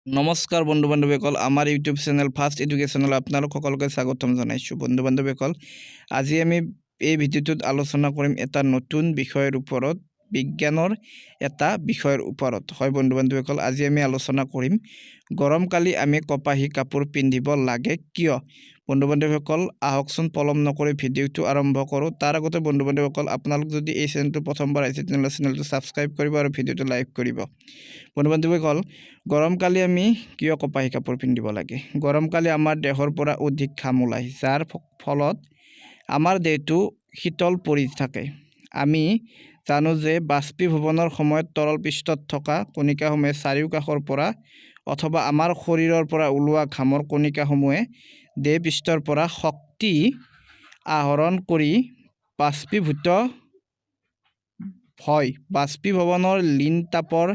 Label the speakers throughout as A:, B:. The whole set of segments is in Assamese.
A: নমস্কাৰ বন্ধু বান্ধৱীসকল, আমাৰ ইউটিউব চেনেল ফাষ্ট এডুকেশ্যনলৈ আপোনালোক সকলোকে স্বাগতম জনাইছোঁ। বন্ধু বান্ধৱীসকল, আজি আমি এই ভিডিঅ'টোত আলোচনা কৰিম এটা নতুন বিষয়ৰ ওপৰত, বিজ্ঞানৰ এটা বিষয়ৰ ওপৰত। হয় বন্ধু বান্ধৱীসকল, আজি আমি আলোচনা কৰিম গৰমকালি আমি কপাহী কাপোৰ পিন্ধিব লাগে কিয়। বন্ধু বান্ধৱীসকল, আহকচোন পলম নকৰি ভিডিঅ'টো আৰম্ভ কৰোঁ। তাৰ আগতে বন্ধু বান্ধৱীসকল, আপোনালোক যদি এই চেনেলটো প্ৰথমবাৰ আহিছে তেনেহ'লে চেনেলটো ছাবস্ক্ৰাইব কৰিব আৰু ভিডিঅ'টো লাইক কৰিব। বন্ধু বান্ধৱীসকল, গৰমকালি আমি কিয় কপাহী কাপোৰ পিন্ধিব লাগে। গৰমকালি আমাৰ দেহৰ পৰা অধিক ঘাম ওলায়, যাৰ ফলত আমাৰ দেহটো শীতল পৰি থাকে। আমি জানো যে বাষ্পীভৱনৰ সময়ত তৰল পৃষ্ঠত থকা কণিকাসমূহে চাৰিওকাষৰ পৰা অথবা আমাৰ শৰীৰৰ পৰা ওলোৱা ঘামৰ কণিকাসমূহে দেহ পৃষ্ঠৰ পৰা শক্তি আহৰণ কৰি বাষ্পীভূত হয়। বাষ্পীভৱনৰ লীন তাপৰ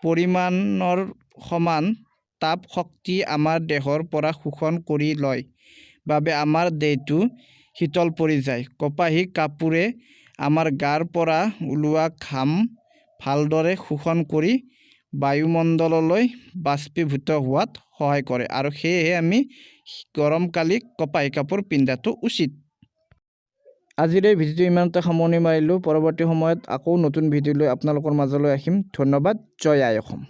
A: পৰিমাণৰ সমান তাপ শক্তি আমাৰ দেহৰ পৰা শোষণ কৰি লয় বাবে আমাৰ দেহটো শীতল পৰি যায়। কপাহী কাপোৰে আমাৰ গাৰ পৰা ওলোৱা ঘাম ভালদৰে শোষণ কৰি বায়ুমণ্ডললৈ বাষ্পীভূত হোৱাত সহায় কৰে আৰু সেয়েহে আমি গৰমকালি কপাহী কাপোৰ পিন্ধাটো উচিত। আজিৰ এই ভিডিঅ'টো ইমানতে সামৰণি মাৰিলোঁ। পৰৱৰ্তী সময়ত আকৌ নতুন ভিডিঅ' লৈ আপোনালোকৰ মাজলৈ আহিম। ধন্যবাদ। জয় আই অসম।